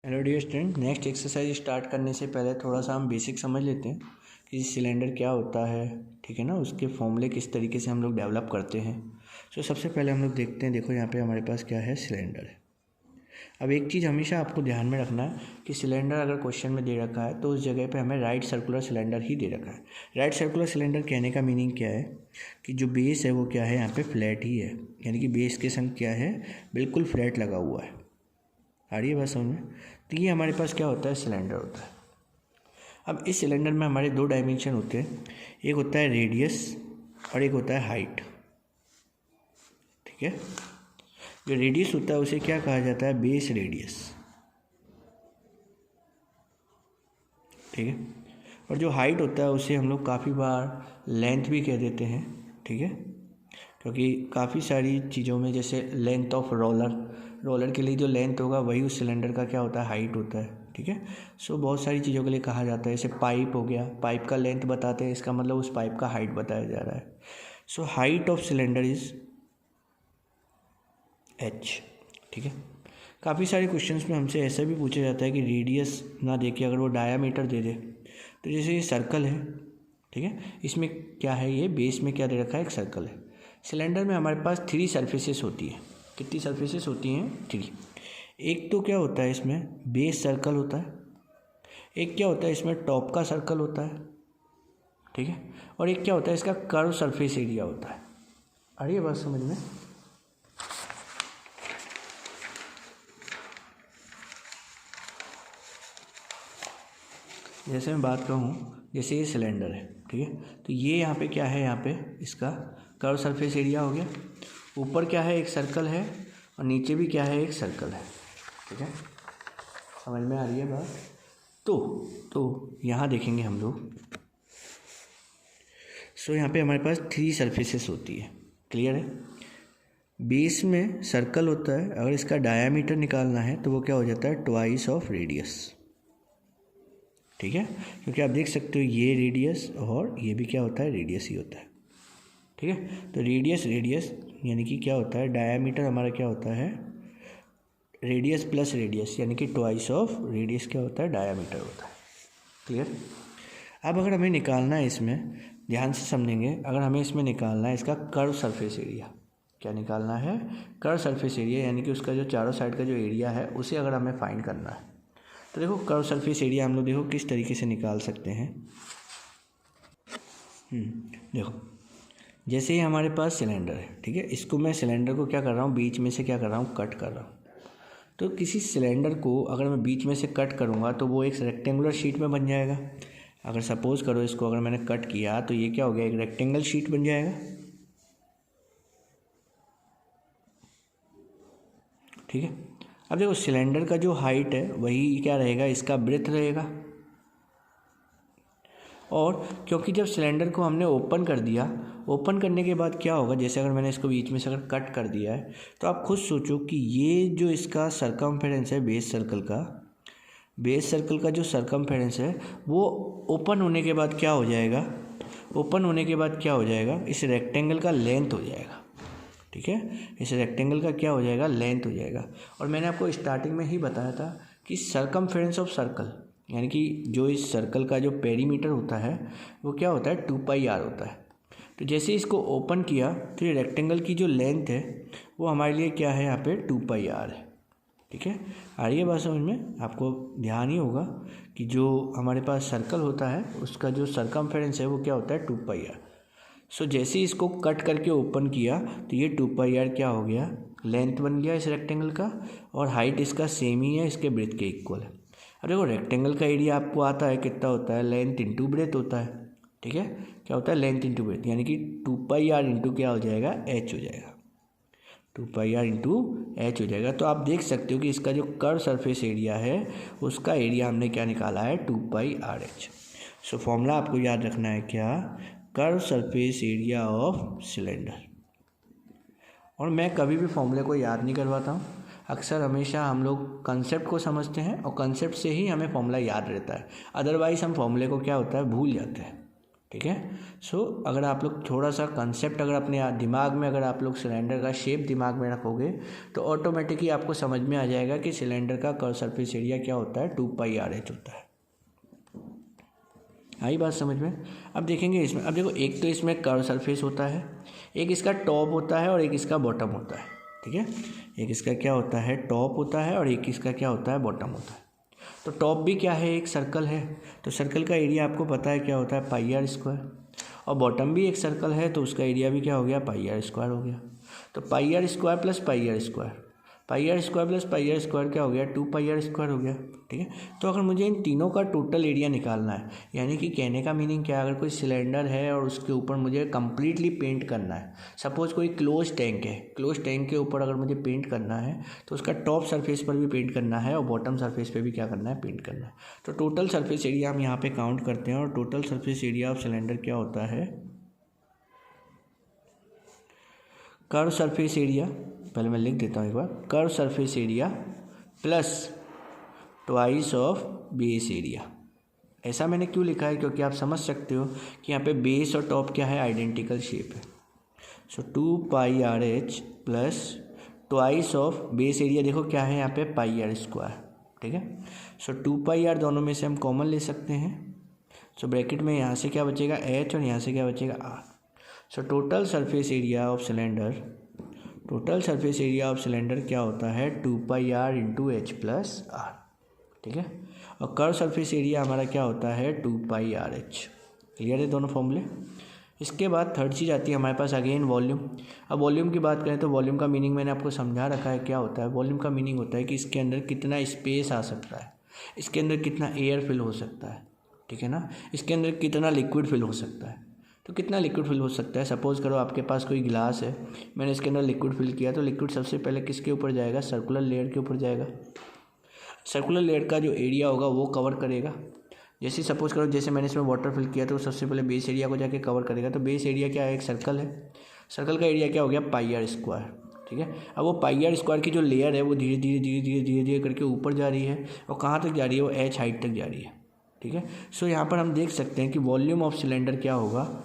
Hello dear student, next exercise start करने से पहले थोड़ा सा हम बेसिक समझ लेते हैं कि सिलेंडर क्या होता है। ठीक है ना, उसके फॉर्मूले किस तरीके से हम लोग डेवलप करते हैं। सबसे पहले हम लोग देखते हैं। देखो यहाँ पे हमारे पास क्या है, सिलेंडर है। अब एक चीज़ हमेशा आपको ध्यान में रखना है कि सिलेंडर अगर क्वेश्चन में दे रखा है तो उस जगह पे हमें राइट सर्कुलर सिलेंडर ही दे रखा है। राइट सर्कुलर सिलेंडर कहने का मीनिंग क्या है कि जो बेस है वो क्या है, यहाँ पे फ्लैट ही है, यानी कि बेस के संग क्या है, बिल्कुल फ्लैट लगा हुआ है। आ रही है बात समझ में। तो ये हमारे पास क्या होता है, सिलेंडर होता है। अब इस सिलेंडर में हमारे दो डायमेंशन होते हैं, एक होता है रेडियस और एक होता है हाइट। ठीक है, जो रेडियस होता है उसे क्या कहा जाता है, बेस रेडियस। ठीक है, और जो हाइट होता है उसे हम लोग काफ़ी बार लेंथ भी कह देते हैं। ठीक है, क्योंकि काफ़ी सारी चीज़ों में जैसे लेंथ ऑफ रोलर के लिए जो लेंथ होगा वही उस सिलेंडर का क्या होता है, हाइट होता है। ठीक है, बहुत सारी चीज़ों के लिए कहा जाता है। जैसे पाइप हो गया, पाइप का लेंथ बताते हैं, इसका मतलब उस पाइप का हाइट बताया जा रहा है। Height of cylinder is h। ठीक है, काफ़ी सारे क्वेश्चंस में हमसे ऐसा भी पूछा जाता है कि रेडियस ना दे के अगर वो डायामीटर दे दे, तो जैसे ये सर्कल है। ठीक है, इसमें क्या है, ये बेस में क्या दे रखा है, एक सर्कल है। सिलेंडर में हमारे पास 3 सरफेसेस होती है। कितनी सरफेसेस होती हैं, 3। एक तो क्या होता है, इसमें बेस सर्कल होता है। एक क्या होता है, इसमें टॉप का सर्कल होता है। ठीक है, और एक क्या होता है, इसका कर्व सरफेस एरिया होता है। आ रही है बात समझ में। जैसे मैं बात कहूँ, जैसे ये सिलेंडर है। ठीक है, तो ये यहाँ पे क्या है, यहाँ पे इसका कर्व सरफेस एरिया हो गया। ऊपर क्या है, एक सर्कल है, और नीचे भी क्या है, एक सर्कल है। ठीक है, समझ में आ रही है बात। तो यहाँ देखेंगे हम लोग। यहाँ पे हमारे पास 3 सरफेसेस होती है। क्लियर है, बेस में सर्कल होता है। अगर इसका डायामीटर निकालना है तो वो क्या हो जाता है, ट्वाइस ऑफ रेडियस। ठीक है, क्योंकि आप देख सकते हो ये रेडियस और ये भी क्या होता है, रेडियस ही होता है। ठीक है, तो रेडियस यानी कि क्या होता है, डायामीटर हमारा क्या होता है, रेडियस प्लस रेडियस, यानी कि ट्वाइस ऑफ रेडियस क्या होता है, डायामीटर होता है। क्लियर। अब अगर हमें निकालना है, इसमें ध्यान से समझेंगे, अगर हमें इसमें निकालना है इसका कर्व सरफेस एरिया। क्या निकालना है, कर्व सरफेस एरिया, यानी कि उसका जो चारों साइड का जो एरिया है उसे अगर हमें फाइंड करना है, तो देखो कर्व सरफेस एरिया हम लोग देखो किस तरीके से निकाल सकते हैं। देखो, जैसे ही हमारे पास सिलेंडर है। ठीक है, इसको मैं सिलेंडर को क्या कर रहा हूँ, बीच में से क्या कर रहा हूँ, कट कर रहा हूँ। तो किसी सिलेंडर को अगर मैं बीच में से कट करूँगा तो वो एक रेक्टेंगुलर शीट में बन जाएगा। अगर सपोज़ करो इसको अगर मैंने कट किया तो ये क्या हो गया, एक रेक्टेंगल शीट बन जाएगा। ठीक है, अब देखो सिलेंडर का जो हाइट है वही क्या रहेगा, इसका ब्रेथ रहेगा। और क्योंकि जब सिलेंडर को हमने ओपन कर दिया, ओपन करने के बाद क्या होगा, जैसे अगर मैंने इसको बीच में से अगर कट कर दिया है, तो आप खुद सोचो कि ये जो इसका सरकमफेरेंस है, बेस सर्कल का जो सरकमफेरेंस है वो ओपन होने के बाद क्या हो जाएगा, इस रेक्टेंगल का लेंथ हो जाएगा। ठीक है, इस रेक्टेंगल का क्या हो जाएगा, लेंथ हो जाएगा। और मैंने आपको स्टार्टिंग में ही बताया था कि सरकमफेरेंस ऑफ सर्कल, यानी कि जो इस सर्कल का जो पेरीमीटर होता है वो क्या होता है, 2πr होता है। तो जैसे इसको ओपन किया तो ये रेक्टेंगल की जो लेंथ है वो हमारे लिए क्या है, यहाँ पे 2πr है। ठीक है, आ रही है बात समझ में। आपको ध्यान ही होगा कि जो हमारे पास सर्कल होता है उसका जो सरकमफेरेंस है वो क्या होता है, 2πr। जैसे ही इसको कट करके ओपन किया तो ये 2πr क्या हो गया, लेंथ बन गया इस रेक्टेंगल का, और हाइट इसका सेम ही है, इसके ब्रेथ के इक्वल है। अब देखो रेक्टेंगल का एरिया आपको आता है, कितना होता है, लेंथ इंटू ब्रेथ होता है। ठीक है, क्या होता है, लेंथ इंटू ब्रेथ, यानी कि 2πr इंटू क्या हो जाएगा, h हो जाएगा। 2πr इंटू h हो जाएगा। तो आप देख सकते हो कि इसका जो कर्व सरफेस एरिया है उसका एरिया हमने क्या निकाला है, 2πrh। फॉर्मूला आपको याद रखना है क्या, curve surface area of cylinder. और मैं कभी भी फॉर्मूले को याद नहीं करवाता हूँ, अक्सर हमेशा हम लोग कंसेप्ट को समझते हैं और कंसेप्ट से ही हमें फॉर्मूला याद रहता है। अदरवाइज़ हम फॉर्मूले को क्या होता है, भूल जाते हैं। ठीक है। सो अगर आप लोग थोड़ा सा कंसेप्ट अगर अपने दिमाग में अगर आप लोग सिलेंडर का शेप दिमाग में रखोगे तो ऑटोमेटिकली आपको समझ में आ जाएगा कि सिलेंडर का कर्व सरफेस एरिया क्या होता है, 2πr/h होता है। आई बात समझ में। अब देखेंगे इसमें, अब देखो एक तो इसमें कर्व सरफेस होता है, एक इसका टॉप होता है और एक इसका बॉटम होता है, ठीक है। एक इसका क्या होता है, टॉप होता है और एक इसका क्या होता है, बॉटम होता है। तो टॉप भी क्या है, एक सर्कल है, तो सर्कल का एरिया आपको पता है क्या होता है, πr²। और बॉटम भी एक सर्कल है तो उसका एरिया भी क्या हो गया, πr² हो गया। तो πr² plus πr², πr² plus πr² क्या हो गया, 2πr² हो गया, ठीक है। तो अगर मुझे इन तीनों का टोटल एरिया निकालना है, यानी कि कहने का मीनिंग क्या है, अगर कोई सिलेंडर है और उसके ऊपर मुझे कम्प्लीटली पेंट करना है, सपोज कोई क्लोज टैंक है, क्लोज टैंक के ऊपर अगर मुझे पेंट करना है तो उसका टॉप सरफेस पर भी पेंट करना है और बॉटम सरफेस पे भी क्या करना है, पेंट करना है। तो टोटल सरफेस एरिया हम यहाँ पे काउंट करते हैं और total surface area of cylinder क्या होता है, कर्व सरफेस एरिया, पहले मैं लिख देता हूँ एक बार, curve surface area plus twice of base area. ऐसा मैंने क्यों लिखा है, क्योंकि आप समझ सकते हो कि यहाँ पे बेस और टॉप क्या है, आइडेंटिकल शेप है। सो 2πr/h plus twice of base area, देखो क्या है यहाँ पे, πr², ठीक है। सो 2πr दोनों में से हम कॉमन ले सकते हैं। सो ब्रैकेट में यहाँ से क्या बचेगा, h, और यहाँ से क्या बचेगा, r। So total surface area of cylinder, total surface area of cylinder क्या होता है, 2πr × h प्लस r, ठीक है। और कर्व सरफेस एरिया हमारा क्या होता है, 2πr/h। क्लियर है दोनों फॉर्मूले। इसके बाद थर्ड चीज़ आती है हमारे पास अगेन वॉल्यूम। अब वॉल्यूम की बात करें तो वॉल्यूम का मीनिंग मैंने आपको समझा रखा है क्या होता है। वॉल्यूम का मीनिंग होता है कि इसके अंदर कितना स्पेस आ सकता है, इसके अंदर कितना एयर फिल हो सकता है, ठीक है ना, इसके अंदर कितना लिक्विड फिल हो सकता है। तो कितना लिक्विड फिल हो सकता है, सपोज़ करो आपके पास कोई गिलास है, मैंने इसके अंदर लिक्विड फिल किया, तो लिक्विड सबसे पहले किसके ऊपर जाएगा, सर्कुलर लेयर के ऊपर जाएगा। सर्कुलर लेयर का जो एरिया होगा वो कवर करेगा। जैसे सपोज़ करो जैसे मैंने इसमें वाटर फिल किया तो सबसे पहले बेस एरिया को जाके कवर करेगा। तो बेस एरिया क्या है, एक सर्कल है, सर्कल का एरिया क्या हो गया, πr², ठीक है। अब वो πr² की जो लेयर है वो धीरे धीरे धीरे धीरे धीरे धीरे करके ऊपर जा रही है और कहाँ तक जा रही है, वो h हाइट तक जा रही है, ठीक है। सो यहाँ पर हम देख सकते हैं कि वॉल्यूम ऑफ सिलेंडर क्या होगा,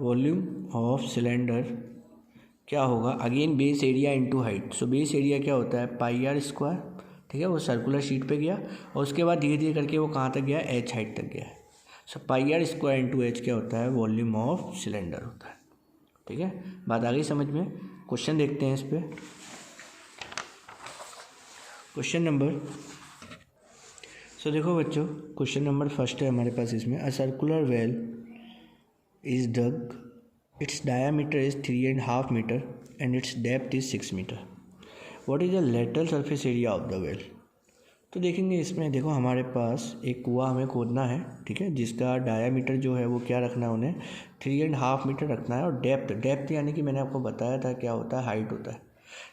वॉल्यूम ऑफ सिलेंडर क्या होगा, again base area into height. So base area क्या होता है, πr², ठीक है, वो सर्कुलर शीट पे गया और उसके बाद धीरे धीरे करके वो कहाँ तक गया, h हाइट तक गया है। सो πr² × h क्या होता है, वॉल्यूम ऑफ सिलेंडर होता है, ठीक है। बात आ गई समझ में। क्वेश्चन देखते हैं इस पर। क्वेश्चन नंबर, सो देखो बच्चों, क्वेश्चन नंबर फर्स्ट है हमारे पास इसमें, अ circular well is dug, its diameter is 3.5 meter and its depth is 6 meter. What is the lateral surface area of the well? तो देखेंगे इसमें, देखो हमारे पास एक कुआं हमें खोदना है, ठीक है, जिसका डायामीटर जो है वो क्या रखना है, उन्हें 3.5 मीटर रखना है। और डेप्थ यानी कि मैंने आपको बताया था क्या होता है, हाइट होता है।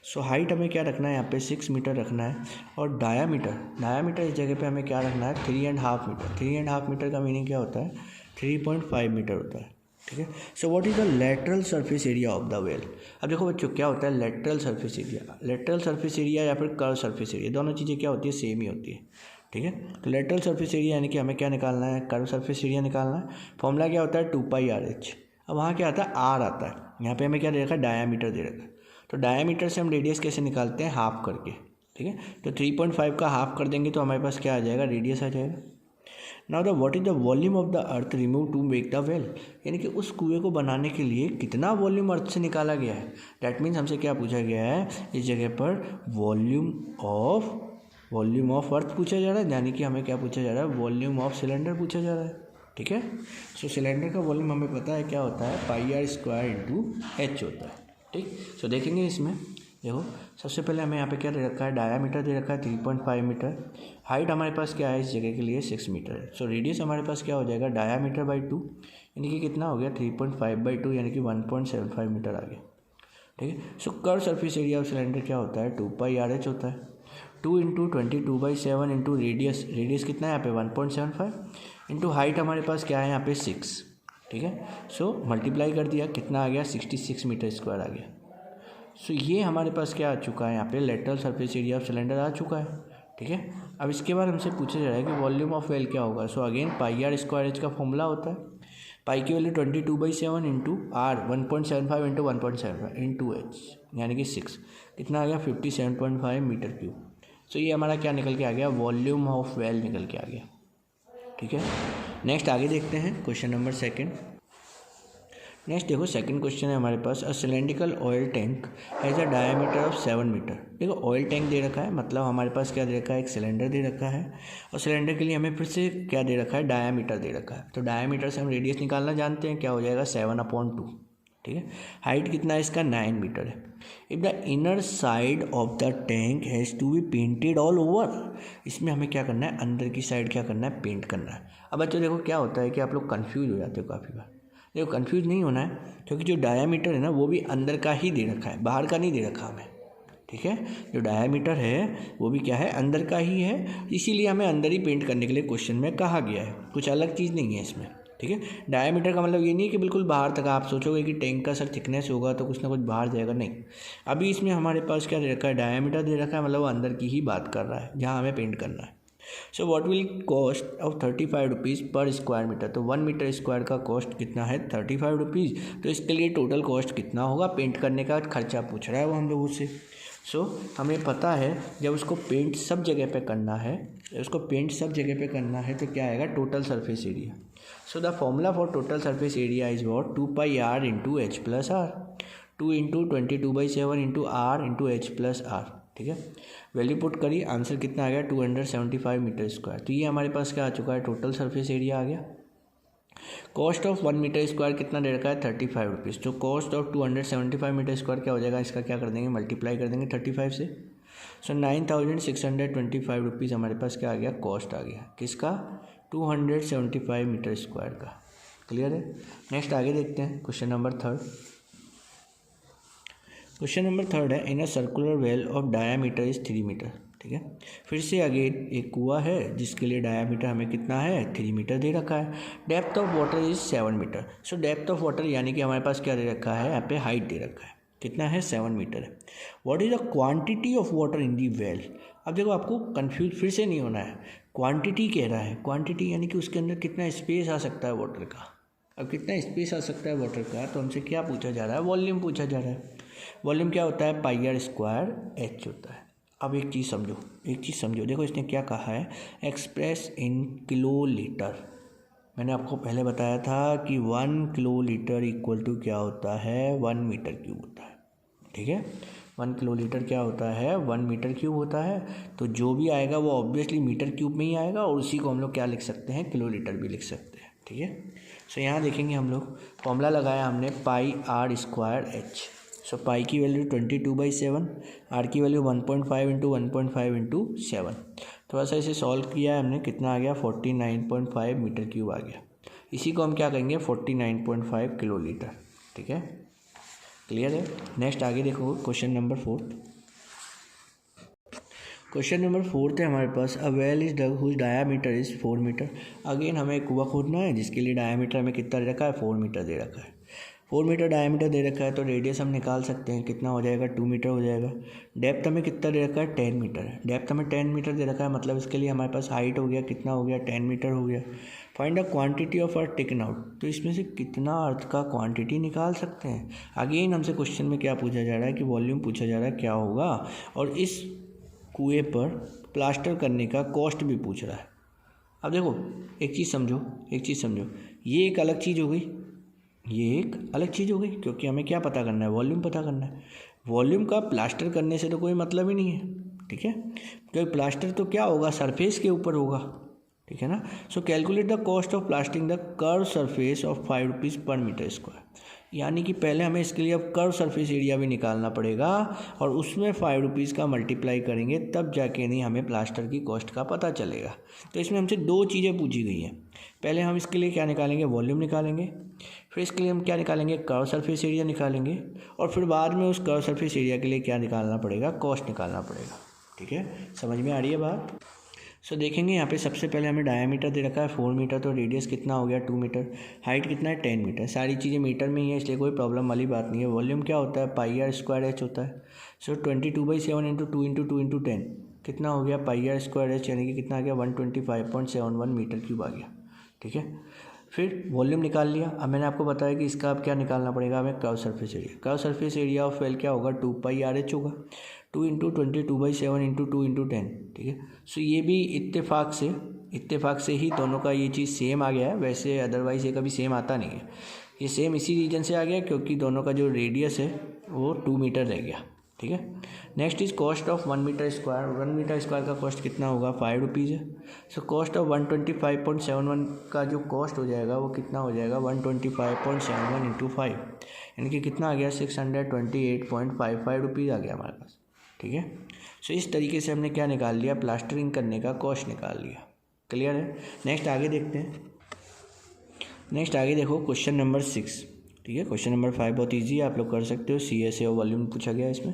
सो हाइट हमें क्या रखना है, यहाँ पे 6 मीटर रखना है। और डायामीटर इस जगह पे हमें क्या रखना है, 3.5 मीटर। 3.5 मीटर का मीनिंग क्या होता है, 3.5 मीटर होता है, ठीक है। So what is the lateral surface area of the well. अब देखो बच्चों क्या होता है lateral surface area, lateral surface area या फिर कर्व सरफेस एरिया, दोनों चीज़ें क्या होती है, सेम ही होती है, ठीक है। तो लेटरल सरफेस एरिया यानी कि हमें क्या निकालना है, कर्व सरफेस एरिया निकालना है। फॉर्मूला क्या होता है, 2πr/h। अब वहाँ क्या आता है, r आता है। यहाँ पे हमें क्या दे रखा है, डायामीटर दे रखा है। तो डायामीटर से हम रेडियस कैसे निकालते हैं, हाफ करके, ठीक है। तो 3.5 का हाफ कर देंगे तो हमारे पास क्या आ जाएगा, रेडियस आ जाएगा। Now the what is the volume of the earth remove to make the well, यानी कि उस कुएं को बनाने के लिए कितना वॉल्यूम अर्थ से निकाला गया है। दैट मीन्स हमसे क्या पूछा गया है, इस जगह पर वॉल्यूम ऑफ अर्थ पूछा जा रहा है, यानी कि हमें क्या पूछा जा रहा है, वॉल्यूम ऑफ सिलेंडर पूछा जा रहा है, ठीक है। सो सिलेंडर का वॉल्यूम हमें पता है क्या होता है, πr² × h होता है, ठीक। सो देखेंगे इसमें, देखो सबसे पहले हमें यहाँ पे क्या दे रखा है, डायामीटर दे रखा है 3.5 मीटर। हाइट हमारे पास क्या है इस जगह के लिए, 6 मीटर है। सो रेडियस हमारे पास क्या हो जाएगा, डायामीटर बाई 2, यानी कि कितना हो गया, 3.5/2, यानी कि 1.75 मीटर आ गया, ठीक है। So curve surface area of cylinder क्या होता है, 2πr/h होता है। 2 × 22/7 इंटू रेडियस कितना है यहाँ पे, 1.75, इंटू हाइट हमारे पास क्या है यहाँ पे 6, ठीक है। सो मल्टीप्लाई कर दिया, कितना आ गया, 66 मीटर स्क्वायर आ गया। सो ये हमारे पास क्या आ चुका है, यहाँ पे lateral surface area of cylinder आ चुका है, ठीक है। अब इसके बाद हमसे पूछा जा रहा है कि वॉल्यूम ऑफ वेल क्या होगा। So again pi r square h का फॉर्मूला होता है, पाई की value 22/7 into r 1.75 into 1.75 into h यानी कि 6, कितना आ गया 57.5 मीटर क्यूब। सो ये हमारा क्या निकल के आ गया, वॉल्यूम ऑफ वेल निकल के आ गया। ठीक है, नेक्स्ट आगे देखते हैं क्वेश्चन नंबर सेकंड। नेक्स्ट देखो सेकंड क्वेश्चन है हमारे पास, a cylindrical oil tank has a diameter of 7 metre. देखो ऑयल टैंक दे रखा है, मतलब हमारे पास क्या दे रखा है, एक सिलेंडर दे रखा है, और सिलेंडर के लिए हमें फिर से क्या दे रखा है, डायामीटर दे रखा है। तो डायामीटर से हम रेडियस निकालना जानते हैं, क्या हो जाएगा 7/2। ठीक है, हाइट कितना है इसका 9 मीटर है। If the inner side of the tank has to be painted all over, इसमें हमें क्या करना है, अंदर की साइड क्या करना है, पेंट करना है। अब बच्चों देखो क्या होता है कि आप लोग कन्फ्यूज हो जाते हो काफ़ी बार। देखो कंफ्यूज नहीं होना है, क्योंकि जो डायामीटर है ना वो भी अंदर का ही दे रखा है, बाहर का नहीं दे रखा हमें। ठीक है, जो डायामीटर है वो भी क्या है, अंदर का ही है, इसीलिए हमें अंदर ही पेंट करने के लिए क्वेश्चन में कहा गया है, कुछ अलग चीज़ नहीं है इसमें। ठीक है, डायामीटर का मतलब ये नहीं है कि बिल्कुल बाहर तक आप सोचोगे कि टैंक का सर थिकनेस होगा तो कुछ ना कुछ बाहर जाएगा, नहीं। अभी इसमें हमारे पास क्या दे रखा है, डायामीटर दे रखा है, मतलब वो अंदर की ही बात कर रहा है जहाँ हमें पेंट करना है। So what will cost of 35 rupees पर स्क्वायर मीटर। तो 1 मीटर स्क्वायर का कॉस्ट कितना है, 35 रुपीज़। तो इसके लिए टोटल कॉस्ट कितना होगा, पेंट करने का खर्चा पूछ रहा है वो हम लोगों से। सो हमें पता है जब उसको पेंट सब जगह पे करना है, तो क्या आएगा, total surface area. So the formula for total surface area is what, 2πr into h plus r, 2 into 22/7 into r into h plus r. ठीक है, वैल्यू पुट करी, आंसर कितना आ गया 275 मीटर स्क्वायर। तो ये हमारे पास क्या आ चुका है, टोटल सरफेस एरिया आ गया। कॉस्ट ऑफ 1 मीटर स्क्वायर कितना दे रखा है, 35 रुपीज़। तो कॉस्ट ऑफ 275 मीटर स्क्वायर क्या हो जाएगा, इसका क्या कर देंगे, मल्टीप्लाई कर देंगे 35 से। सो 9625 रुपीज़ हमारे पास क्या आ गया, कॉस्ट आ गया, किसका, 275 मीटर स्क्वायर का। क्लियर है। नेक्स्ट आगे देखते हैं question number third. Question number third है, in a circular well of diameter is 3 metre. ठीक है, फिर से अगेन एक कुआं है जिसके लिए डायामीटर हमें कितना है, 3 मीटर दे रखा है। Depth of water is 7 metre. So depth of water यानी कि हमारे पास क्या दे रखा है, यहाँ पे हाइट दे रखा है, कितना है, 7 मीटर है। What is the quantity of water in the well. अब देखो आपको कन्फ्यूज फिर से नहीं होना है, क्वांटिटी कह रहा है, क्वांटिटी यानी कि उसके अंदर कितना स्पेस आ सकता है वाटर का। अब कितना स्पेस आ सकता है वाटर का, तो हमसे क्या पूछा जा रहा है, वॉल्यूम पूछा जा रहा है। वॉल्यूम क्या होता है, पाई आर स्क्वायर एच होता है। अब एक चीज़ समझो, देखो इसने क्या कहा है, एक्सप्रेस इन किलो लीटर। मैंने आपको पहले बताया था कि 1 किलो लीटर इक्वल टू क्या होता है, 1 मीटर क्यूब होता है। ठीक है, 1 किलो लीटर क्या होता है, 1 मीटर क्यूब होता है। तो जो भी आएगा वो ऑब्वियसली मीटर क्यूब में ही आएगा, और उसी को हम लोग क्या लिख सकते हैं, किलो लीटर भी लिख सकते हैं। ठीक है, सो यहाँ देखेंगे हम लोग, फॉर्मूला लगाया हमने पाई आर स्क्वायर एच। सो पाई की वैल्यू 22/7, आर की वैल्यू 1.5 इंटू 1.5 इंटू 7। थोड़ा सा इसे सॉल्व किया है हमने, कितना आ गया, 49.5 मीटर क्यूब आ गया। इसी को हम क्या कहेंगे, 49.5 किलो लीटर। ठीक है, क्लियर है। नेक्स्ट आगे देखो question number fourth. Question number fourth है हमारे पास, a well is dug whose diameter is 4 metre. Again हमें कुआं खोदना है जिसके लिए डायामीटर हमें कितना दे रखा है, 4 मीटर दे रखा है। 4 मीटर डायमीटर दे रखा है, तो रेडियस हम निकाल सकते हैं, कितना हो जाएगा, 2 मीटर हो जाएगा। डेप्थ हमें कितना दे रखा है, 10 मीटर है। डेप्थ हमें 10 मीटर दे रखा है, मतलब इसके लिए हमारे पास हाइट हो गया, कितना हो गया, 10 मीटर हो गया। Find the quantity of earth taken out. तो इसमें से कितना अर्थ का क्वांटिटी निकाल सकते हैं। अगेन हमसे क्वेश्चन में क्या पूछा जा रहा है कि वॉल्यूम पूछा जा रहा है क्या होगा, और इस कुएँ पर प्लास्टर करने का कॉस्ट भी पूछ रहा है। अब देखो एक चीज़ समझो, ये एक अलग चीज़ हो गई, क्योंकि हमें क्या पता करना है, वॉल्यूम पता करना है। वॉल्यूम का प्लास्टर करने से तो कोई मतलब ही नहीं है। ठीक है, क्योंकि प्लास्टर तो क्या होगा, सरफेस के ऊपर होगा। ठीक है ना। सो calculate the cost of plastering the curve surface of 5 rupees पर मीटर स्क्वायर। यानी कि पहले हमें इसके लिए अब कर्व सरफेस एरिया भी निकालना पड़ेगा, और उसमें 5 रुपीज़ का मल्टीप्लाई करेंगे, तब जाके नहीं हमें प्लास्टर की कॉस्ट का पता चलेगा। तो इसमें हमसे 2 चीज़ें पूछी गई हैं। पहले हम इसके लिए क्या निकालेंगे, वॉल्यूम निकालेंगे, फिर इसके लिए हम क्या निकालेंगे, कर्व सरफेस एरिया निकालेंगे, और फिर बाद में उस कर्व सरफेस एरिया के लिए क्या निकालना पड़ेगा, कॉस्ट निकालना पड़ेगा। ठीक है, समझ में आ रही है बात। सो देखेंगे यहाँ पे सबसे पहले हमें डायमीटर दे रखा है 4 मीटर, तो रेडियस कितना हो गया 2 मीटर, हाइट कितना है 10 मीटर। सारी चीज़ें मीटर में ही है, इसलिए कोई प्रॉब्लम वाली बात नहीं है। वॉल्यूम क्या होता है, पाई आर स्क्वायर एच होता है। सो 22/7 इंटू 2 इंटू 2 इंटू 10 कितना हो गया पाई आर स्क्वायर एच, यानी कि कितना आ गया 125.71 मीटर क्यूब आ गया। ठीक है, फिर वॉल्यूम निकाल लिया। अब मैंने आपको बताया कि इसका अब क्या निकालना पड़ेगा हमें, curve surface area. Curve surface area of well क्या होगा, 2 पाई आर एच होगा, 2 इंटू 22/7 इंटू 2 इंटू 10। ठीक है, सो ये भी इत्तेफाक से ही दोनों का ये चीज़ सेम आ गया है। वैसे अदरवाइज ये कभी सेम आता नहीं है, ये सेम इसी रीजन से आ गया क्योंकि दोनों का जो रेडियस है वो 2 मीटर रह गया। ठीक है, next is cost of 1 metre square. 1 metre square का कॉस्ट कितना होगा, 5 रुपीज़ है। सो कॉस्ट ऑफ 125.71 का जो कॉस्ट हो जाएगा वो कितना हो जाएगा, 125.71 इंटू 5, यानी कि कितना आ गया 628.55 रुपीज़ आ गया हमारे पास। ठीक है, सो इस तरीके से हमने क्या निकाल लिया, प्लास्टरिंग करने का कॉस्ट निकाल लिया। क्लियर है, नेक्स्ट आगे देखते हैं। नेक्स्ट आगे देखो क्वेश्चन नंबर 6। ठीक है, क्वेश्चन नंबर 5 बहुत इजी है, आप लोग कर सकते हो, CSA और वॉल्यूम पूछा गया है इसमें।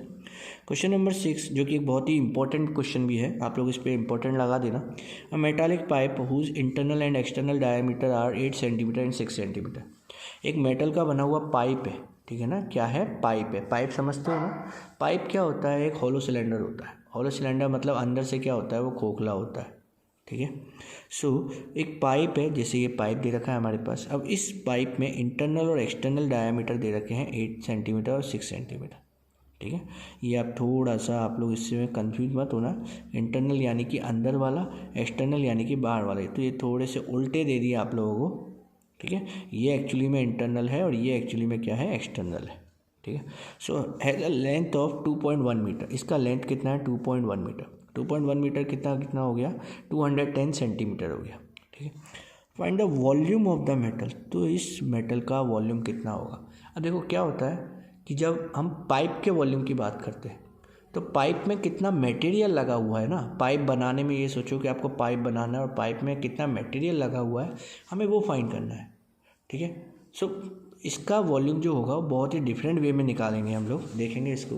क्वेश्चन नंबर 6 जो कि एक बहुत ही इंपॉर्टेंट क्वेश्चन भी है, आप लोग इस पर इंपॉर्टेंट लगा देना। A metallic pipe whose internal and external diameter are 8 centimetre and 6 centimetre. एक मेटल का बना हुआ पाइप है, ठीक है ना, क्या है, पाइप है। पाइप समझते हो ना, पाइप क्या होता है, एक हॉलो सिलेंडर होता है। हॉलो सिलेंडर मतलब अंदर से क्या होता है, वो खोखला होता है। ठीक है, सो एक पाइप है, जैसे ये पाइप दे रखा है हमारे पास। अब इस पाइप में इंटरनल और एक्सटर्नल डायामीटर दे रखे हैं 8 सेंटीमीटर और 6 सेंटीमीटर। ठीक है, ये आप थोड़ा सा आप लोग इससे कंफ्यूज मत होना, इंटरनल यानी कि अंदर वाला, एक्सटर्नल यानी कि बाहर वाला, तो ये थोड़े से उल्टे दे दिए आप लोगों को। ठीक है, ये एक्चुअली में इंटरनल है और ये एक्चुअली में क्या है, एक्सटर्नल है। ठीक है, so has a length of 2.1 metre. इसका लेंथ कितना है, 2.1 मीटर। 2.1 मीटर कितना हो गया, 210 सेंटीमीटर हो गया। ठीक है, find the volume of the metal. तो इस मेटल का वॉल्यूम कितना होगा। अब देखो क्या होता है कि जब हम पाइप के वॉल्यूम की बात करते हैं तो पाइप में कितना मटेरियल लगा हुआ है ना, पाइप बनाने में ये सोचो कि आपको पाइप बनाना है और पाइप में कितना मटेरियल लगा हुआ है, हमें वो फाइंड करना है। ठीक है, सो इसका वॉल्यूम जो होगा वो बहुत ही डिफरेंट वे में निकालेंगे हम लोग, देखेंगे इसको।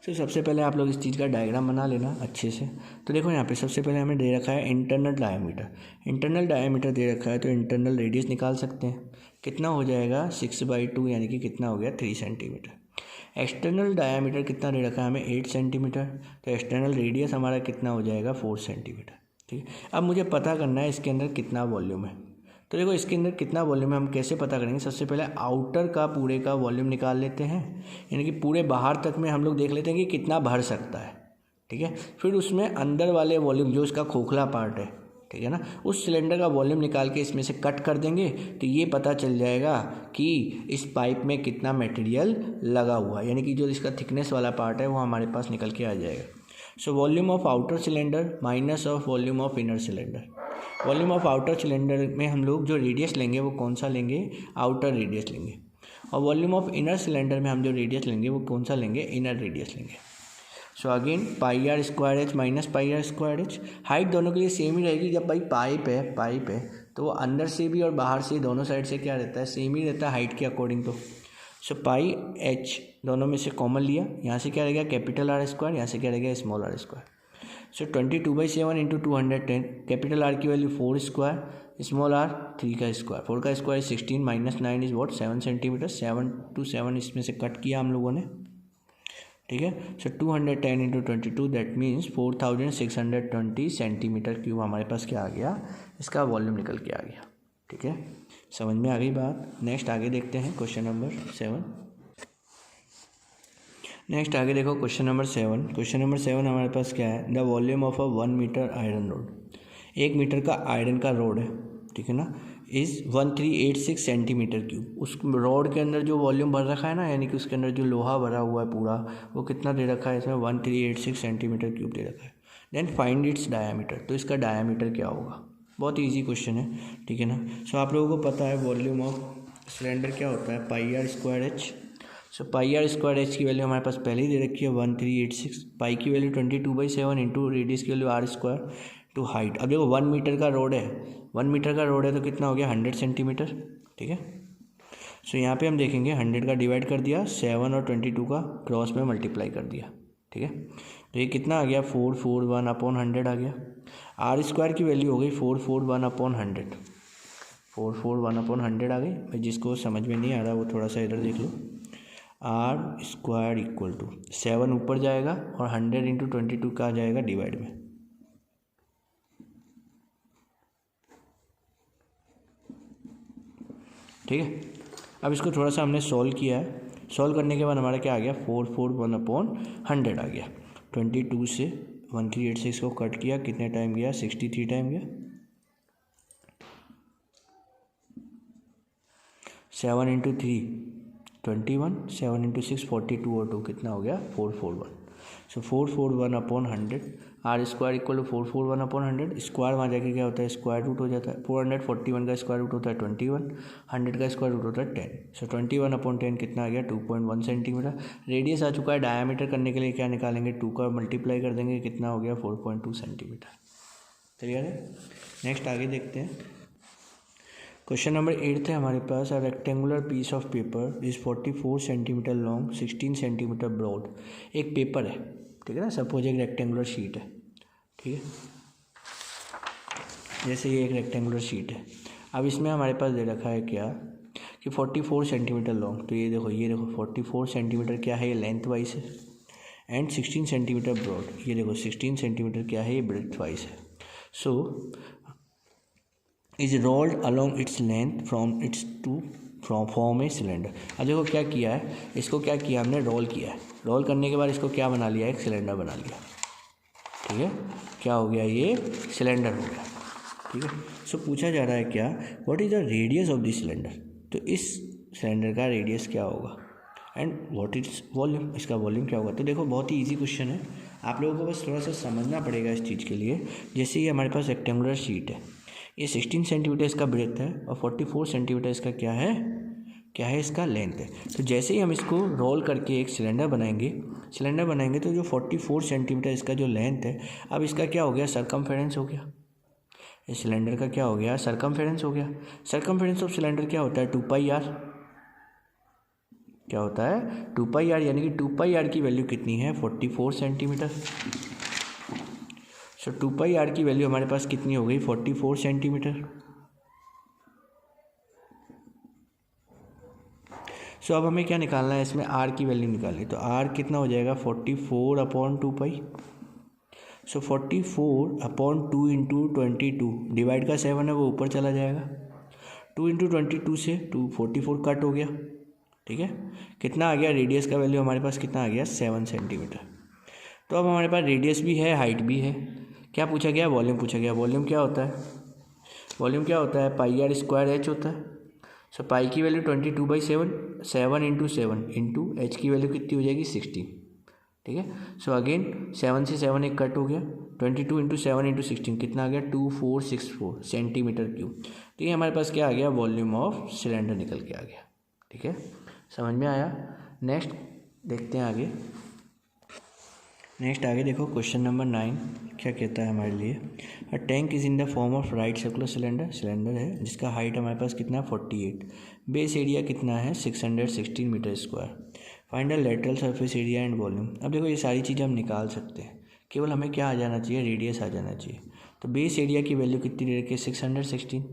तो सबसे पहले आप लोग इस चीज़ का डायग्राम बना लेना अच्छे से। तो देखो यहाँ पे सबसे पहले हमें दे रखा है इंटरनल डायमीटर। इंटरनल डायमीटर दे रखा है तो इंटरनल रेडियस निकाल सकते हैं, कितना हो जाएगा 6/2, यानी कि कितना हो गया 3 सेंटीमीटर। एक्सटर्नल डायमीटर कितना दे रखा है हमें 8 सेंटीमीटर, तो एक्सटर्नल रेडियस हमारा कितना हो जाएगा 4 सेंटीमीटर। ठीक है, अब मुझे पता करना है इसके अंदर कितना वॉल्यूम है। तो देखो इसके अंदर कितना वॉल्यूम है हम कैसे पता करेंगे, सबसे पहले आउटर का पूरे का वॉल्यूम निकाल लेते हैं, यानी कि पूरे बाहर तक में हम लोग देख लेते हैं कि कितना भर सकता है। ठीक है, फिर उसमें अंदर वाले वॉल्यूम जो इसका खोखला पार्ट है, ठीक है ना, उस सिलेंडर का वॉल्यूम निकाल के इसमें से कट कर देंगे तो ये पता चल जाएगा कि इस पाइप में कितना मटेरियल लगा हुआ है, यानी कि जो इसका थिकनेस वाला पार्ट है वो हमारे पास निकल के आ जाएगा। So volume of outer cylinder minus of volume of inner cylinder. Volume of outer cylinder में हम लोग जो रेडियस लेंगे वो कौन सा लेंगे, आउटर रेडियस लेंगे, और वॉल्यूम ऑफ इनर सिलेंडर में हम जो रेडियस लेंगे वो कौन सा लेंगे, इनर रेडियस लेंगे। So again pi r square h minus pi r square h. Height दोनों के लिए सेम ही रहेगी। जब भाई पाइप है तो वो अंदर से भी और बाहर से दोनों साइड से क्या रहता है, सेम ही रहता है हाइट के अकॉर्डिंग। तो सो पाई एच दोनों में से कॉमन लिया, यहाँ से क्या रहेगा कैपिटल आर स्क्वायर, यहाँ से क्या रहेगा small r square. So 22/7 into 210, capital r की वैल्यू 4 स्क्वायर, स्मॉल आर 3 का स्क्वायर, 4 का square 16 minus 9 is what 7 centimetre. 7 to 7 इसमें से कट किया हम लोगों ने। ठीक है, सो 210 into 22 that means 4620 centimetre cube हमारे पास क्या आ गया, इसका वॉल्यूम निकल के आ गया। ठीक है, समझ में आ गई बात। नेक्स्ट आगे देखते हैं क्वेश्चन नंबर 7। नेक्स्ट आगे देखो क्वेश्चन नंबर 7। क्वेश्चन नंबर 7 हमारे पास क्या है, the volume of a 1 metre iron rod. 1 metre का आयरन का रोड है, ठीक है ना, इज़ 1386 सेंटीमीटर क्यूब। उस रोड के अंदर जो वॉल्यूम भर रखा है ना, यानी कि उसके अंदर जो लोहा भरा हुआ है पूरा, वो कितना दे रखा है, इसमें 1386 सेंटीमीटर क्यूब दे रखा है। Then find its diameter. तो इसका डायामीटर क्या होगा, बहुत ईजी क्वेश्चन है। ठीक है ना, सो आप लोगों को पता है वॉल्यूम ऑफ सिलेंडर क्या होता है, pi r square h. So pi r square h की वैल्यू हमारे पास पहले ही दे रखी है 1386। पाई की वैल्यू 22/7 इंटू रेडियस की value r square to height. अब देखो 1 मीटर का रोड है, 1 मीटर का रोड है तो कितना हो गया 100 सेंटीमीटर। ठीक है, सो यहाँ पे हम देखेंगे 100 का डिवाइड कर दिया, 7 और 22 का क्रॉस में मल्टीप्लाई कर दिया। ठीक है, तो ये कितना आ गया 441/100 आ गया। आर स्क्वायर की वैल्यू हो गई 441/100, 441/100 आ गई। भाई जिसको समझ में नहीं आ रहा वो थोड़ा सा इधर देख लो। आर स्क्वायर इक्वल टू 7 ऊपर जाएगा और 100 इंटू 22 का आ जाएगा डिवाइड में। ठीक है, अब इसको थोड़ा सा हमने सॉल्व किया है। सॉल्व करने के बाद हमारा क्या आ गया 441/100 आ गया। 22 से 1386 को कट किया, कितने टाइम गया 63 टाइम गया। 7 इंटू 3 21, 7 इंटू 6 42 और 2 कितना हो गया 441। So 441/100 r square equal to 441/100। Square वहाँ जाके क्या होता है स्क्वायर रूट हो जाता है। 441 का स्क्वायर रूट होता है 21, 100 का स्क्वायर रूट होता है 10। सो 21/10 कितना आ गया 2.1 सेंटीमीटर। रेडियस आ चुका है। डायामीटर करने के लिए क्या निकालेंगे 2 का मल्टीप्लाई कर देंगे, कितना हो गया 4.2 सेंटीमीटर। क्लियर है। नेक्स्ट आगे देखते हैं। क्वेश्चन नंबर 8 है हमारे पास। A rectangular piece of paper is 44 centimetre long 16 centimetre broad. एक पेपर है, ठीक है ना, सपोज एक रेक्टेंगुलर शीट है, ठीक है, जैसे ये एक रेक्टेंगुलर शीट है। अब इसमें हमारे पास दे रखा है क्या कि 44 सेंटीमीटर लॉन्ग, तो ये देखो 44 सेंटीमीटर क्या है ये लेंथ वाइज है, एंड 16 सेंटीमीटर ब्रॉड, ये देखो 16 सेंटीमीटर क्या है ये ब्रेथ वाइज है। So is rolled along its length from its to form a cylinder. अब देखो क्या किया है, इसको क्या किया हमने रोल किया है। रोल करने के बाद इसको क्या बना लिया एक सिलेंडर बना लिया, ठीक है, क्या हो गया ये सिलेंडर हो गया, ठीक है। सो पूछा जा रहा है क्या what is the radius of this cylinder, तो इस सिलेंडर का रेडियस क्या होगा, एंड व्हाट इज वॉल्यूम, इसका वॉल्यूम क्या होगा। तो देखो बहुत ही ईजी क्वेश्चन है, आप लोगों को बस थोड़ा सा समझना पड़ेगा इस चीज़ के लिए। जैसे ये हमारे पास रेक्टेंगुलर शीट है, ये 16 सेंटीमीटर इसका ब्रेथ है और 44 सेंटीमीटर इसका क्या है इसका लेंथ है। तो जैसे ही हम इसको रोल करके एक सिलेंडर बनाएंगे तो जो 44 सेंटीमीटर इसका जो लेंथ है, अब इसका क्या हो गया सरकमफेरेंस हो गया, इस सिलेंडर का क्या हो गया सरकमफेरेंस हो गया। सरकमफेरेंस ऑफ सिलेंडर क्या होता है 2πr, क्या होता है 2πr, यानी कि 2πr की वैल्यू कितनी है 44 सेंटीमीटर। सो 2πr की वैल्यू हमारे पास कितनी हो गई 44 सेंटीमीटर। सो अब हमें क्या निकालना है इसमें r की वैल्यू निकालनी, तो r कितना हो जाएगा 44/2π। सो 44/2 इंटू 22 डिवाइड का 7 है वो ऊपर चला जाएगा, 2 इंटू 22 से 44 कट हो गया, ठीक है। कितना आ गया रेडियस का वैल्यू हमारे पास कितना आ गया 7 सेंटीमीटर। तो अब हमारे पास रेडियस भी है हाइट भी है। क्या पूछा गया वॉल्यूम पूछा गया। वॉल्यूम क्या होता है πr²h होता है। सो पाई की वैल्यू 22/7, 7 इंटू 7 इंटू एच की वैल्यू कितनी हो जाएगी 16, ठीक है। सो अगेन 7 से 7 एक कट हो गया, 22 इंटू 7 इंटू 16 कितना आ गया 2464 सेंटीमीटर क्यूब। तो ये हमारे पास क्या आ गया वॉल्यूम ऑफ सिलेंडर निकल के आ गया, ठीक है, समझ में आया। नेक्स्ट देखते हैं आगे। नेक्स्ट आगे देखो क्वेश्चन नंबर 9 क्या कहता है हमारे लिए। A tank is in the form of right circular cylinder है जिसका हाइट हमारे पास कितना है 48, बेस एरिया कितना है 616 metre square. Find the lateral surface area and volume. अब देखो ये सारी चीज़ें हम निकाल सकते हैं, केवल हमें क्या आ जाना चाहिए रेडियस आ जाना चाहिए। तो बेस एरिया की वैल्यू कितनी दे रखी है 616।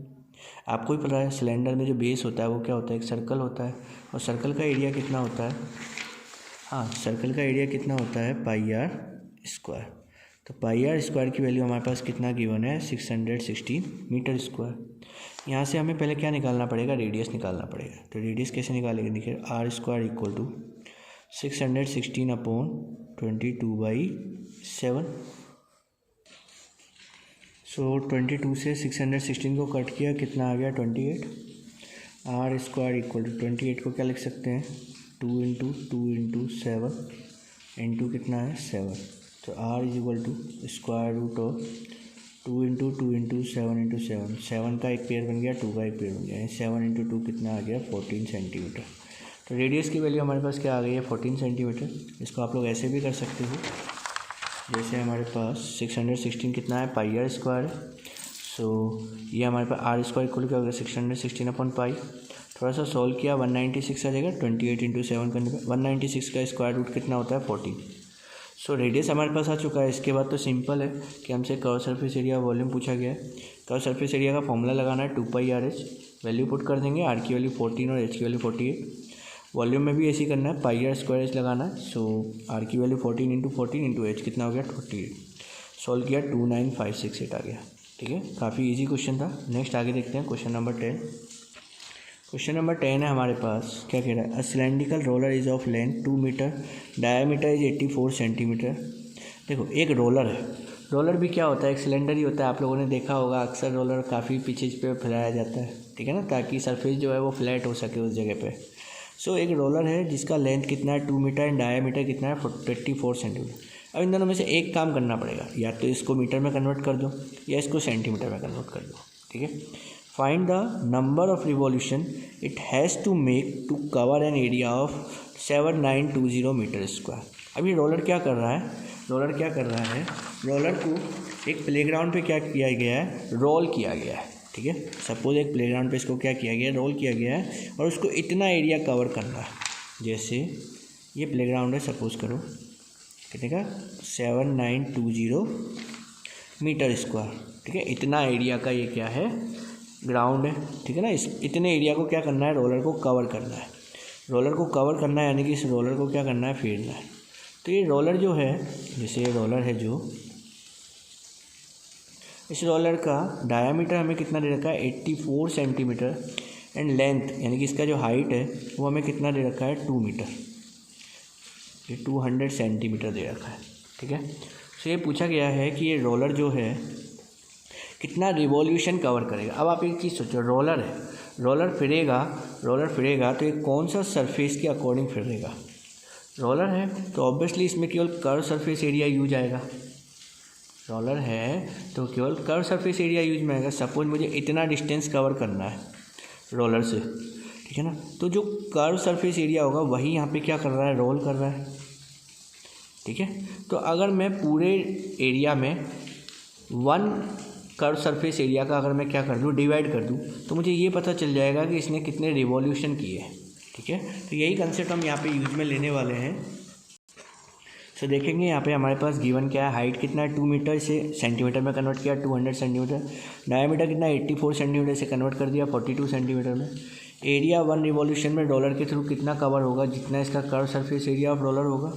आपको ही पता है सिलेंडर में जो बेस होता है वो क्या होता है एक सर्कल होता है, और सर्कल का एरिया कितना होता है, हाँ सर्कल का एरिया कितना होता है πr²। तो πr² की वैल्यू हमारे पास कितना गिवन है 616 मीटर स्क्वायर। यहाँ से हमें पहले क्या निकालना पड़ेगा रेडियस निकालना पड़ेगा। तो रेडियस कैसे निकालेंगे देखिए r² इक्वल टू 616/22/7। सो 22 से 616 को कट किया कितना आ गया 28। r² इक्वल टू 28 को क्या लिख सकते हैं 2 इंटू 7 इंटू कितना है 7। तो r is equal to square root of 2 into 7 into 7, 7 का एक पेयर बन गया 2 का एक पेयर बन गया, 7 इंटू 2 कितना आ गया 14 सेंटीमीटर। तो रेडियस की वैल्यू हमारे पास क्या आ गई है 14 सेंटीमीटर। इसको आप लोग ऐसे भी कर सकते हो, जैसे हमारे पास 616 कितना है πr² है। सो ये हमारे पास r² इक्वल क्या हो गया 616/π। थोड़ा सा सॉल्व किया 196 आ जाएगा, 28 इंटू 7 करने पर 196 का स्क्वायर रूट कितना होता है 14। सो रेडियस हमारे पास आ चुका है। इसके बाद तो सिंपल है कि हमसे कर्व सरफेस एरिया वॉल्यूम पूछा गया है। कर्व सरफेस एरिया का फॉर्मूला लगाना है 2πrh, वैल्यू पुट कर देंगे, r की वैल्यू 14 और h की वैल्यू 48। वॉल्यूम में भी ऐसे ही करना है, पाई आर स्क्वायर एच लगाना है। सो आर की वैल्यू 14 इंटू 14 इंटू एच कितना हो गया 28। सॉल्व किया 29568 आ गया। ठीक है, काफ़ी इजी क्वेश्चन था। नेक्स्ट आगे देखते हैं क्वेश्चन नंबर 10। क्वेश्चन नंबर 10 है हमारे पास, क्या कह रहा है, a cylindrical roller is of length 2 metre, diameter is 84 centimetre. देखो एक रोलर है, रोलर भी क्या होता है, एक सिलेंडर ही होता है। आप लोगों ने देखा होगा अक्सर रोलर काफ़ी पीछे पे फैलाया जाता है, ठीक है ना, ताकि सरफेस जो है वो फ्लैट हो सके उस जगह पे। सो एक रोलर है जिसका लेंथ कितना है 2 मीटर एंड डायमीटर कितना है 84 सेंटीमीटर। अब इन दोनों में से एक काम करना पड़ेगा, या तो इसको मीटर में कन्वर्ट कर दो या इसको सेंटीमीटर में कन्वर्ट कर दो। ठीक है, find the number of revolution it has to make to cover an area of 7920 metre square. अभी रोलर क्या कर रहा है, रोलर को एक प्लेग्राउंड पे क्या किया गया है, रोल किया गया है। ठीक है, सपोज एक प्लेग्राउंड पे इसको क्या किया गया है, रोल किया गया है, और उसको इतना एरिया कवर करना है। जैसे ये प्लेग्राउंड है, सपोज करो कितने का 7920 मीटर स्क्वायर। ठीक है, इतना एरिया का ये क्या है, ग्राउंड है। ठीक है ना, इस इतने एरिया को क्या करना है, रोलर को कवर करना है। रोलर को कवर करना है यानी कि इस रोलर को क्या करना है, फेरना है। तो ये रोलर जो है, जैसे ये रोलर है जो, इस रोलर का डायामीटर हमें कितना दे रखा है 84 सेंटीमीटर एंड लेंथ यानी कि इसका जो हाइट है वो हमें कितना दे रखा है 2 मीटर, ये 200 सेंटीमीटर दे रखा है। ठीक है, तो ये पूछा गया है कि ये रोलर जो है कितना रिवॉल्यूशन कवर करेगा। अब आप एक चीज़ सोचो, रोलर है, रोलर फिरेगा तो ये कौन सा सरफेस के अकॉर्डिंग फिरेगा। रोलर है तो ऑब्वियसली इसमें केवल कर्व सरफेस एरिया यूज आएगा। रोलर है तो केवल कर्व सरफेस एरिया यूज में आएगा। सपोज मुझे इतना डिस्टेंस कवर करना है रोलर से, ठीक है ना, तो जो कर्व सरफेस एरिया होगा वही यहाँ पे क्या कर रहा है, रोल कर रहा है। ठीक है, तो अगर मैं पूरे एरिया में 1 कर्व सरफेस एरिया का अगर मैं क्या कर दूँ, डिवाइड कर दूँ, तो मुझे ये पता चल जाएगा कि इसने कितने रिवॉल्यूशन किए हैं। ठीक है, तो यही कंसेप्ट हम यहाँ पे यूज में लेने वाले हैं। तो देखेंगे यहाँ पे हमारे पास गिवन क्या है, हाइट कितना है 2 मीटर से सेंटीमीटर में कन्वर्ट किया 200 सेंटीमीटर, डायमीटर कितना 84 सेंटीमीटर से कन्वर्ट कर दिया 42 सेंटीमीटर में। एरिया 1 रिवॉल्यूशन में रोलर के थ्रू कितना कवर होगा, जितना इसका curve surface area of roller होगा।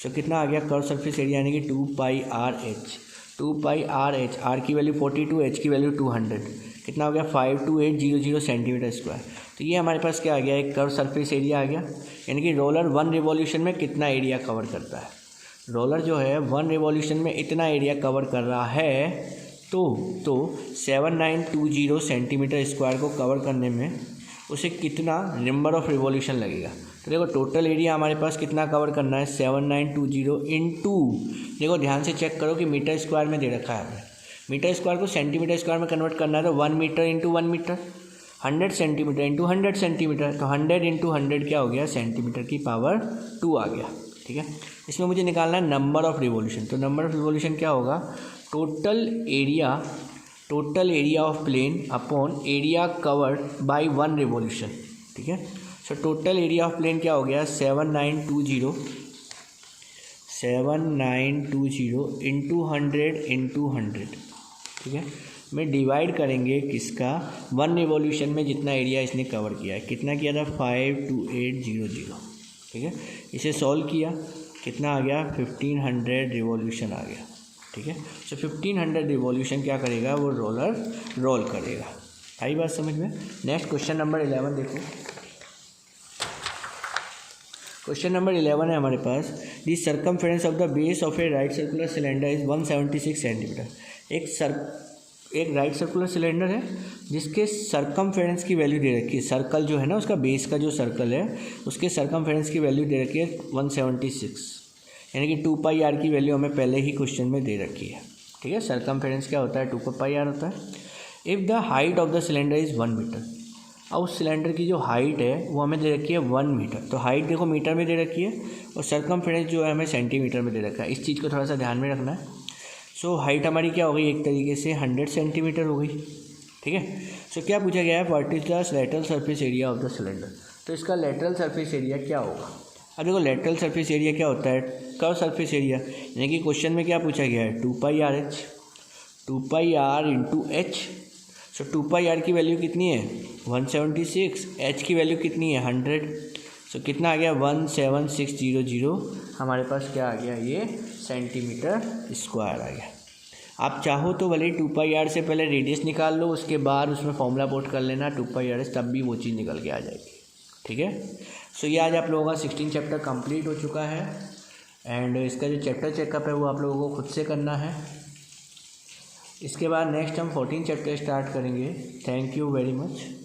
तो कितना आ गया कर्व सरफेस एरिया यानी कि 2 पाई आर एच, आर की वैल्यू 42, एच की वैल्यू 200, कितना हो गया 52800 सेंटीमीटर स्क्वायर। तो ये हमारे पास क्या आ गया, एक कर्व सरफेस एरिया आ गया, यानी कि रोलर 1 रिवॉल्यूशन में कितना एरिया कवर करता है। रोलर जो है 1 रिवॉल्यूशन में इतना एरिया कवर कर रहा है, तो 7920 सेंटीमीटर स्क्वायर को कवर करने में उसे कितना नंबर ऑफ रिवॉल्यूशन लगेगा। तो देखो टोटल एरिया हमारे पास कितना कवर करना है 7920 इंटू, देखो ध्यान से चेक करो कि मीटर स्क्वायर में दे रखा है हमें, मीटर स्क्वायर को सेंटीमीटर स्क्वायर में कन्वर्ट करना है, तो 1 metre into 1 metre, 100 centimetre into 100 centimetre, तो 100 इंटू 100 क्या हो गया, सेंटीमीटर की पावर 2 आ गया। ठीक है, इसमें मुझे निकालना है नंबर ऑफ रिवॉल्यूशन। तो नंबर ऑफ रिवॉल्यूशन क्या होगा, total area of plane upon area covered by 1 revolution. ठीक है, so total area of plane क्या हो गया 7920 इंटू 100। ठीक है, में डिवाइड करेंगे किसका, 1 रिवॉल्यूशन में जितना एरिया इसने कवर किया है, कितना किया था 52800। ठीक है, इसे सॉल्व किया, कितना आ गया 1500 रिवॉल्यूशन आ गया। ठीक है, सो 1500 रिवॉल्यूशन क्या करेगा, वो रोलर रोल करेगा। आई बात समझ में। नेक्स्ट क्वेश्चन नंबर 11 देखो, क्वेश्चन नंबर 11 है हमारे पास, the circumference of the base of a right circular cylinder is 176 centimetre. एक राइट सर्कुलर सिलेंडर है जिसके सर्कमफेरेंस की वैल्यू दे रखी है, सर्कल जो है ना उसका बेस का जो सर्कल है उसके सर्कमफेरेंस की वैल्यू दे रखी है 176, यानी कि 2 पाई आर की वैल्यू हमें पहले ही क्वेश्चन में दे रखी है। ठीक है, सर्कमफेरेंस क्या होता है 2 पाई आर होता है। If the height of the cylinder is 1 metre, अब उस सिलेंडर की जो हाइट है वो हमें दे रखी है 1 मीटर, तो हाइट देखो मीटर में दे रखी है और सर्कमफेरेंस जो है हमें सेंटीमीटर में दे रखा है। इस चीज़ को थोड़ा सा ध्यान में रखना है। सो हाइट हमारी क्या हो गई, एक तरीके से 100 सेंटीमीटर हो गई। ठीक है, सो क्या पूछा गया है, what is the lateral surface area of the cylinder. तो इसका लेटरल सरफेस एरिया क्या होगा। अब देखो लेटरल सरफेस एरिया क्या होता है, कर्व सरफेस एरिया, यानी कि क्वेश्चन में क्या पूछा गया है 2 pi r h, 2 pi r into h. So 2 pi r की वैल्यू कितनी है 176, एच की वैल्यू कितनी है 100। सो कितना आ गया 17600 हमारे पास क्या आ गया, ये सेंटीमीटर स्क्वायर आ गया। आप चाहो तो भले 2πr से पहले रेडियस निकाल लो, उसके बाद उसमें फॉर्मूला पुट कर लेना 2πr, तब भी वो चीज़ निकल के आ जाएगी। ठीक है, सो ये आज आप लोगों का 16 चैप्टर कंप्लीट हो चुका है एंड इसका जो चैप्टर चेकअप है वो आप लोगों को खुद से करना है। इसके बाद नेक्स्ट हम 14 चैप्टर स्टार्ट करेंगे। Thank you very much.